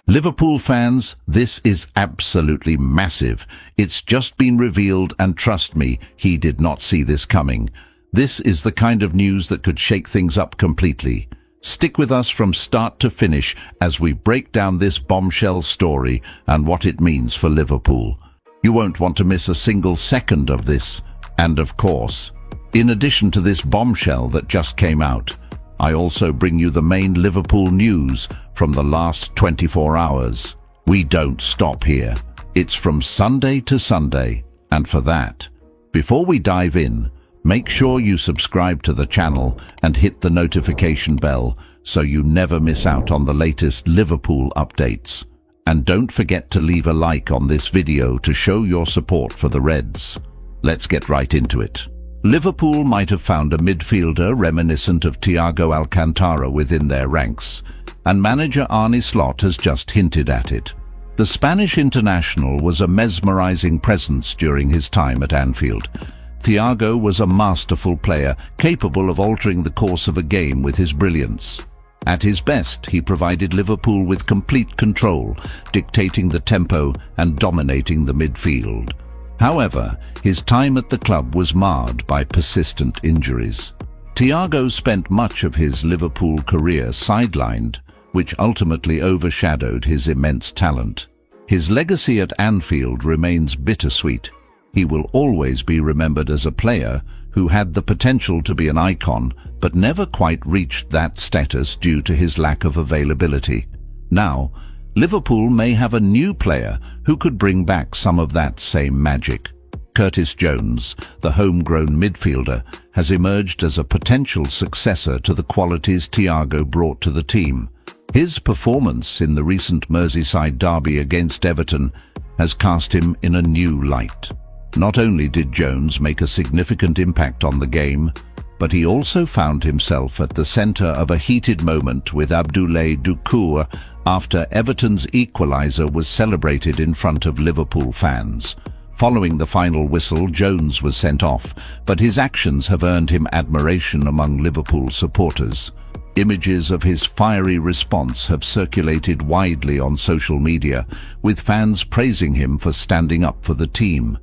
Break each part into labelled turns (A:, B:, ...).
A: Liverpool fans, this is absolutely massive. It's just been revealed, and trust me, he did not see this coming. This is the kind of news that could shake things up completely. Stick with us from start to finish as we break down this bombshell story and what it means for Liverpool. You won't want to miss a single second of this. And of course, in addition to this bombshell that just came out, I also bring you the main Liverpool news from the last 24 hours. We don't stop here. It's from Sunday to Sunday, and for that, before we dive in, make sure you subscribe to the channel and hit the notification bell so you never miss out on the latest Liverpool updates. And don't forget to leave a like on this video to show your support for the Reds. Let's get right into it. Liverpool might have found a midfielder reminiscent of Thiago Alcantara within their ranks, and manager Arne Slot has just hinted at it. The Spanish international was a mesmerizing presence during his time at Anfield. Thiago was a masterful player, capable of altering the course of a game with his brilliance. At his best, he provided Liverpool with complete control, dictating the tempo and dominating the midfield. However, his time at the club was marred by persistent injuries. Thiago spent much of his Liverpool career sidelined, which ultimately overshadowed his immense talent. His legacy at Anfield remains bittersweet. He will always be remembered as a player who had the potential to be an icon, but never quite reached that status due to his lack of availability. Now, Liverpool may have a new player who could bring back some of that same magic. Curtis Jones, the homegrown midfielder, has emerged as a potential successor to the qualities Thiago brought to the team. His performance in the recent Merseyside derby against Everton has cast him in a new light. Not only did Jones make a significant impact on the game, but he also found himself at the centre of a heated moment with Abdoulaye Doucouré after Everton's equaliser was celebrated in front of Liverpool fans. Following the final whistle, Jones was sent off, but his actions have earned him admiration among Liverpool supporters. Images of his fiery response have circulated widely on social media, with fans praising him for standing up for the team.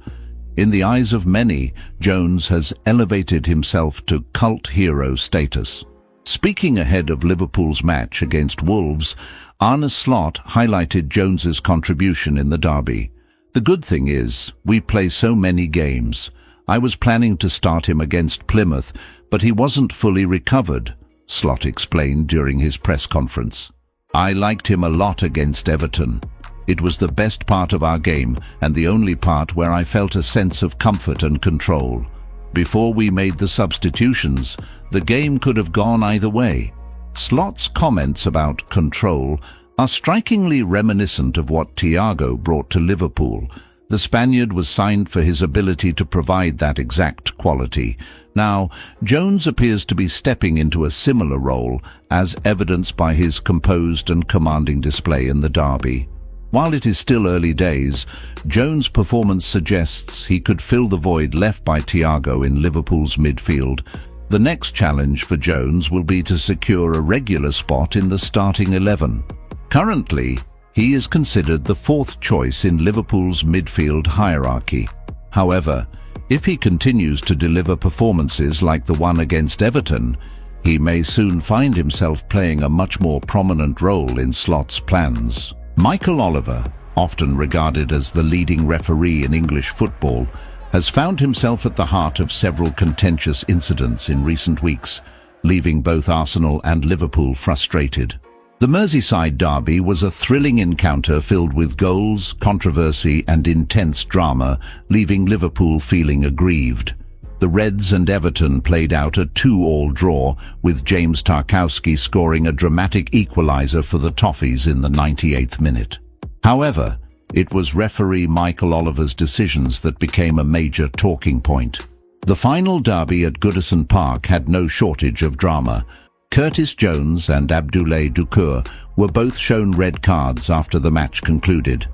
A: In the eyes of many, Jones has elevated himself to cult hero status. Speaking ahead of Liverpool's match against Wolves, Arne Slot highlighted Jones's contribution in the derby. "The good thing is, we play so many games. I was planning to start him against Plymouth, but he wasn't fully recovered," Slot explained during his press conference. "I liked him a lot against Everton. It was the best part of our game and the only part where I felt a sense of comfort and control. Before we made the substitutions, the game could have gone either way." Slot's comments about control are strikingly reminiscent of what Thiago brought to Liverpool. The Spaniard was signed for his ability to provide that exact quality. Now, Jones appears to be stepping into a similar role, as evidenced by his composed and commanding display in the derby. While it is still early days, Jones' performance suggests he could fill the void left by Thiago in Liverpool's midfield. The next challenge for Jones will be to secure a regular spot in the starting 11. Currently, he is considered the fourth choice in Liverpool's midfield hierarchy. However, if he continues to deliver performances like the one against Everton, he may soon find himself playing a much more prominent role in Slot's plans. Michael Oliver, often regarded as the leading referee in English football, has found himself at the heart of several contentious incidents in recent weeks, leaving both Arsenal and Liverpool frustrated. The Merseyside derby was a thrilling encounter filled with goals, controversy and intense drama, leaving Liverpool feeling aggrieved. The Reds and Everton played out a 2-2 draw, with James Tarkowski scoring a dramatic equaliser for the Toffees in the 98th minute. However, it was referee Michael Oliver's decisions that became a major talking point. The final derby at Goodison Park had no shortage of drama. Curtis Jones and Abdoulaye Doucouré were both shown red cards after the match concluded.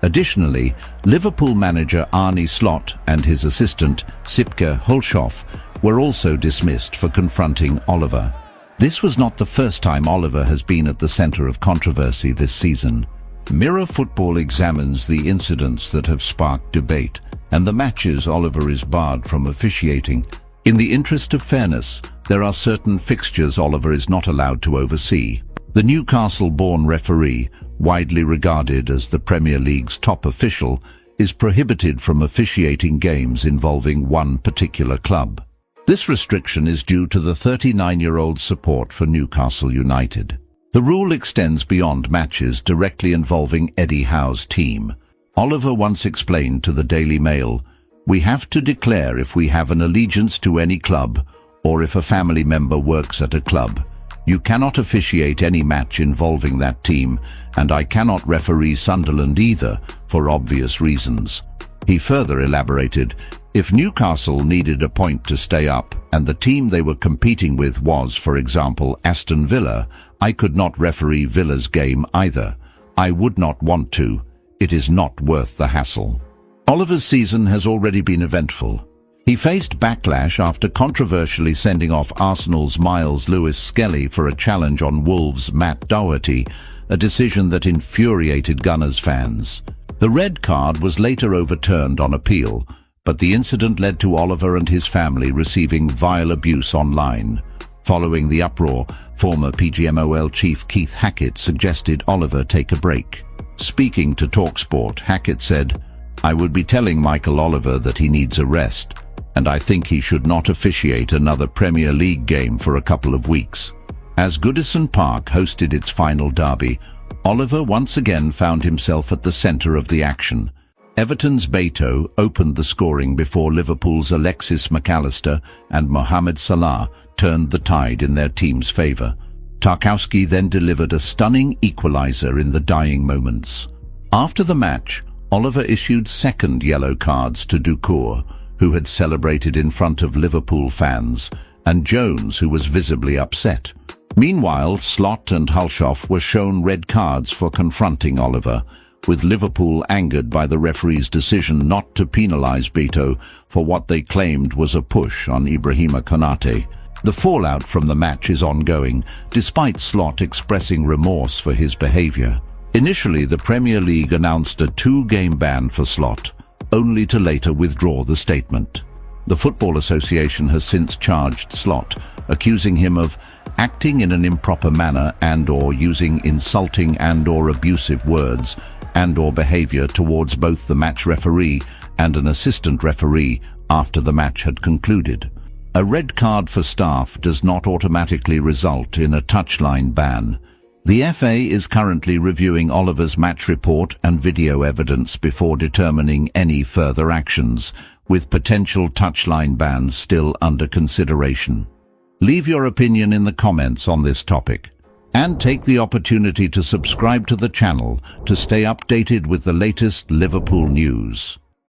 A: Additionally, Liverpool manager Arne Slot and his assistant Sipke Hulshoff were also dismissed for confronting Oliver. This was not the first time Oliver has been at the centre of controversy this season. Mirror Football examines the incidents that have sparked debate and the matches Oliver is barred from officiating. In the interest of fairness, there are certain fixtures Oliver is not allowed to oversee. The Newcastle-born referee, widely regarded as the Premier League's top official, is prohibited from officiating games involving one particular club. This restriction is due to the 39-year-old's support for Newcastle United. The rule extends beyond matches directly involving Eddie Howe's team. Oliver once explained to the Daily Mail, "We have to declare if we have an allegiance to any club or if a family member works at a club. You cannot officiate any match involving that team, and I cannot referee Sunderland either, for obvious reasons." He further elaborated, "If Newcastle needed a point to stay up, and the team they were competing with was, for example, Aston Villa, I could not referee Villa's game either. I would not want to. It is not worth the hassle." Oliver's season has already been eventful. He faced backlash after controversially sending off Arsenal's Miles Lewis-Skelly for a challenge on Wolves' Matt Doherty, a decision that infuriated Gunners fans. The red card was later overturned on appeal, but the incident led to Oliver and his family receiving vile abuse online. Following the uproar, former PGMOL chief Keith Hackett suggested Oliver take a break. Speaking to TalkSport, Hackett said, "I would be telling Michael Oliver that he needs a rest, and I think he should not officiate another Premier League game for a couple of weeks." As Goodison Park hosted its final derby, Oliver once again found himself at the centre of the action. Everton's Beto opened the scoring before Liverpool's Alexis McAllister and Mohamed Salah turned the tide in their team's favour. Tarkowski then delivered a stunning equaliser in the dying moments. After the match, Oliver issued second yellow cards to Doucouré, who had celebrated in front of Liverpool fans, and Jones, who was visibly upset. Meanwhile, Slot and Hulshoff were shown red cards for confronting Oliver, with Liverpool angered by the referee's decision not to penalise Beto for what they claimed was a push on Ibrahima Konate. The fallout from the match is ongoing, despite Slot expressing remorse for his behaviour. Initially, the Premier League announced a 2-game ban for Slot, only to later withdraw the statement. The Football Association has since charged Slot, accusing him of acting in an improper manner and/or using insulting and/or abusive words and/or behaviour towards both the match referee and an assistant referee after the match had concluded. A red card for staff does not automatically result in a touchline ban. The FA is currently reviewing Oliver's match report and video evidence before determining any further actions, with potential touchline bans still under consideration. Leave your opinion in the comments on this topic, and take the opportunity to subscribe to the channel to stay updated with the latest Liverpool news.